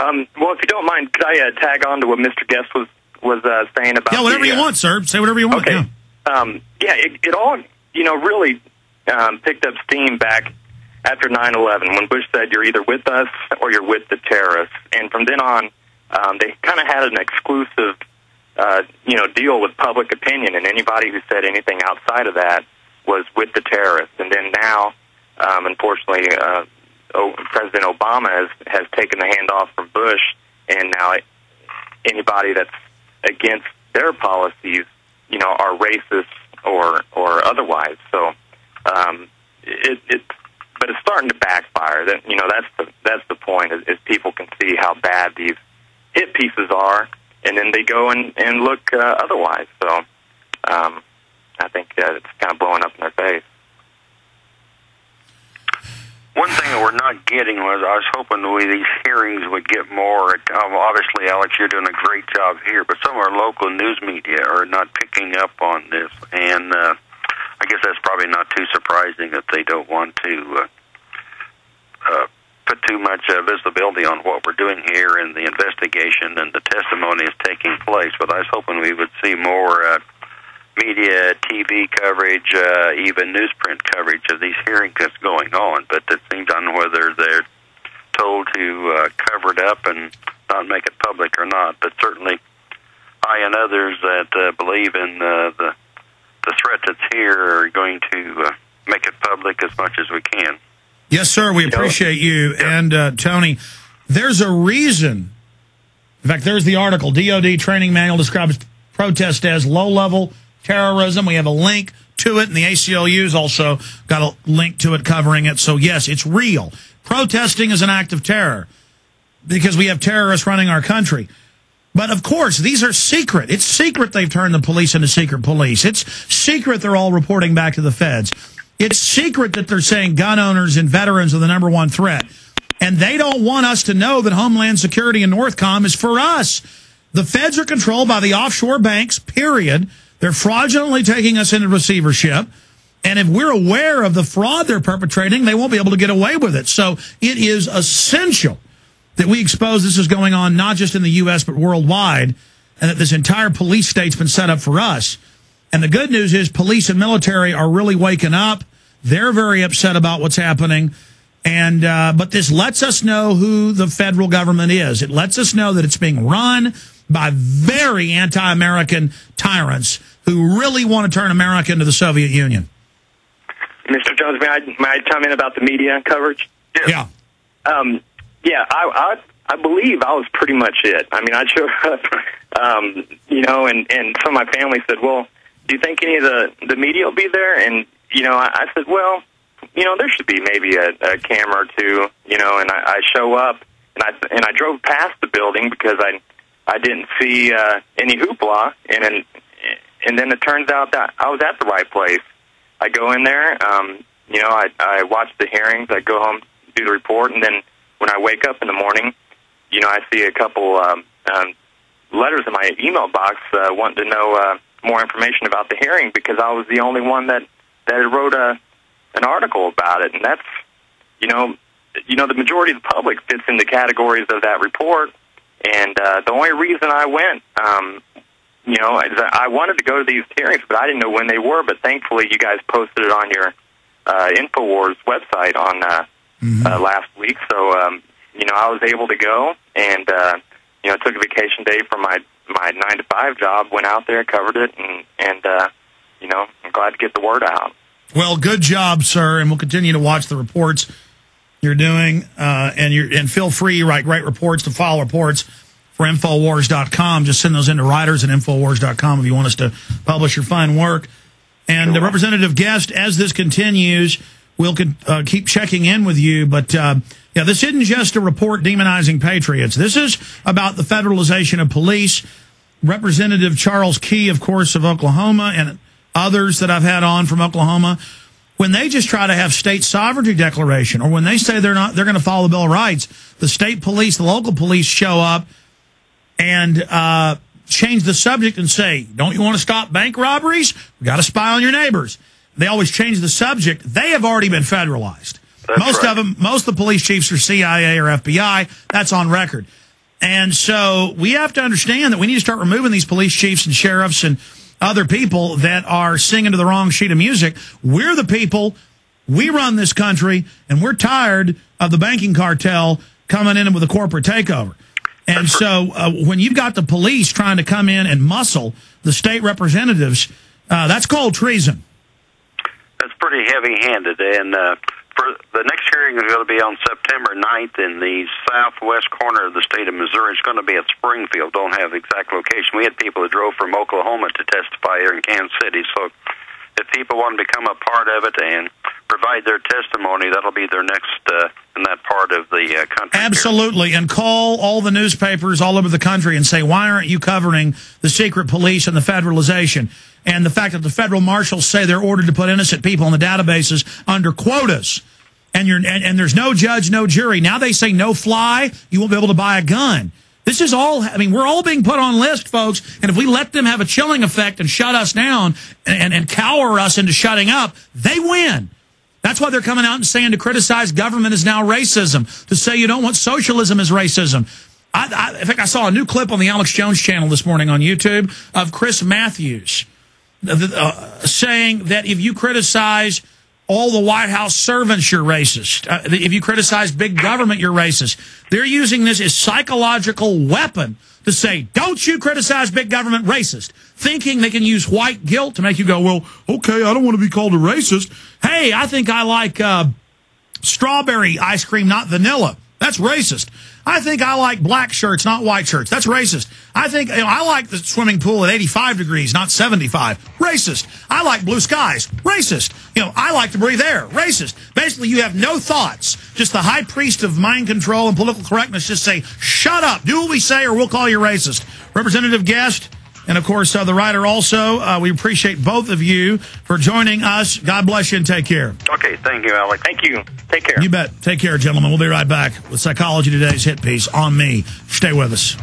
Well, if you don't mind, could I tag on to what Mr. Guest was saying about? Yeah, whatever you want, sir. Say whatever you want. Okay. Yeah. It all really picked up steam back after 9/11 when Bush said you're either with us or you're with the terrorists, and from then on, they kind of had an exclusive deal with public opinion, and anybody who said anything outside of that was with the terrorists. And then now, unfortunately, President Obama has taken the hand off from Bush, and now anybody that's against their policies, are racist or otherwise. So, but it's starting to backfire. That that's the point is people can see how bad these hit pieces are, and then they go and look otherwise. So, I think it's kind of blowing up in their face. One thing that we're not getting was I was hoping these hearings would get more. Obviously, Alex, you're doing a great job here, but some of our local news media are not picking up on this, and I guess that's probably not too surprising that they don't want to put too much visibility on what we're doing here in the investigation and the testimony is taking place. But I was hoping we would see more media, TV coverage, even newsprint coverage of these hearings that's going on. But it seems on whether they're told to cover it up and not make it public or not. But certainly I and others that believe in the threat that's here are going to make it public as much as we can. Yes, sir. We appreciate you. And, Tony, there's a reason. In fact, there's the article. DOD training manual describes protest as low-level terrorism. We have a link to it, and the ACLU's also got a link to it covering it. So, yes, it's real. Protesting is an act of terror because we have terrorists running our country. But, of course, these are secret. It's secret they've turned the police into secret police. It's secret they're all reporting back to the feds. It's secret that they're saying gun owners and veterans are the #1 threat. And they don't want us to know that Homeland Security and Northcom is for us. The feds are controlled by the offshore banks, period. They're fraudulently taking us into receivership. And if we're aware of the fraud they're perpetrating, they won't be able to get away with it. So it is essential that we expose this is going on not just in the U.S. but worldwide, and that this entire police state's been set up for us. And the good news is police and military are really waking up. They're very upset about what's happening. And but this lets us know who the federal government is. It lets us know that it's being run by very anti-American tyrants who really want to turn America into the Soviet Union. Mr. Jones, may I chime in about the media coverage? Yeah. I believe I was pretty much it. I mean, I showed up, and some of my family said, well, do you think any of the media will be there? And, I said, well, there should be maybe a camera or two, and I show up, and I drove past the building because I didn't see any hoopla, and then it turns out that I was at the right place. I go in there, I watch the hearings, I go home, do the report, and then when I wake up in the morning, I see a couple letters in my email box wanting to know more information about the hearing because I was the only one that wrote an article about it. And that's, the majority of the public fits in the categories of that report. And the only reason I went, is I wanted to go to these hearings, but I didn't know when they were. But thankfully, you guys posted it on your InfoWars website on last week. So, I was able to go and, took a vacation day from my 9-to-5 job, went out there, covered it, and I'm glad to get the word out. Well, good job, sir, and we'll continue to watch the reports you're doing, and feel free to write great reports, to file reports for Infowars.com. Just send those into writers at Infowars.com if you want us to publish your fine work. And the Representative Guest, as this continues, we'll keep checking in with you, but this isn't just a report demonizing patriots. This is about the federalization of police. Representative Charles Key, of course, of Oklahoma, and others that I've had on from Oklahoma, when they just try to have state sovereignty declaration, or when they say they're going to follow the Bill of Rights, the state police, the local police show up and change the subject and say, don't you want to stop bank robberies? We got to spy on your neighbors. They always change the subject. They have already been federalized. Most of the police chiefs are CIA or FBI. That's on record. And so we have to understand that we need to start removing these police chiefs and sheriffs and other people that are singing to the wrong sheet of music. We're the people. We run this country, and we're tired of the banking cartel coming in with a corporate takeover. And so when you've got the police trying to come in and muscle the state representatives, that's called treason. That's pretty heavy-handed, and for the next hearing is going to be on September 9th in the southwest corner of the state of Missouri. It's going to be at Springfield. Don't have the exact location. We had people that drove from Oklahoma to testify here in Kansas City, so if people want to become a part of it and provide their testimony, that'll be their next in that part of the country. Absolutely, and call all the newspapers all over the country and say, why aren't you covering the secret police and the federalization? And the fact that the federal marshals say they're ordered to put innocent people in the databases under quotas, and there's no judge, no jury. Now they say no fly, you won't be able to buy a gun. This is all, I mean, we're all being put on list, folks, and if we let them have a chilling effect and shut us down and cower us into shutting up, they win. That's why they're coming out and saying to criticize government is now racism, to say you don't want socialism is racism. In fact, I saw a new clip on the Alex Jones channel this morning on YouTube of Chris Matthews saying that if you criticize all the White House servants, you're racist. If you criticize big government, you're racist. They're using this as psychological weapon to say, don't you criticize big government, racist, thinking they can use white guilt to make you go, well, okay, I don't want to be called a racist. Hey, I think I like strawberry ice cream, not vanilla. That's racist. I think I like black shirts, not white shirts. That's racist. I think I like the swimming pool at 85 degrees, not 75. Racist. I like blue skies. Racist. I like to breathe air. Racist. Basically, you have no thoughts. Just the high priest of mind control and political correctness just say, shut up, do what we say, or we'll call you racist. Representative Guest, and of course, the writer also. We appreciate both of you for joining us. God bless you and take care. Okay, thank you, Alex. Thank you. Take care. You bet. Take care, gentlemen. We'll be right back with Psychology Today's hit piece on me. Stay with us.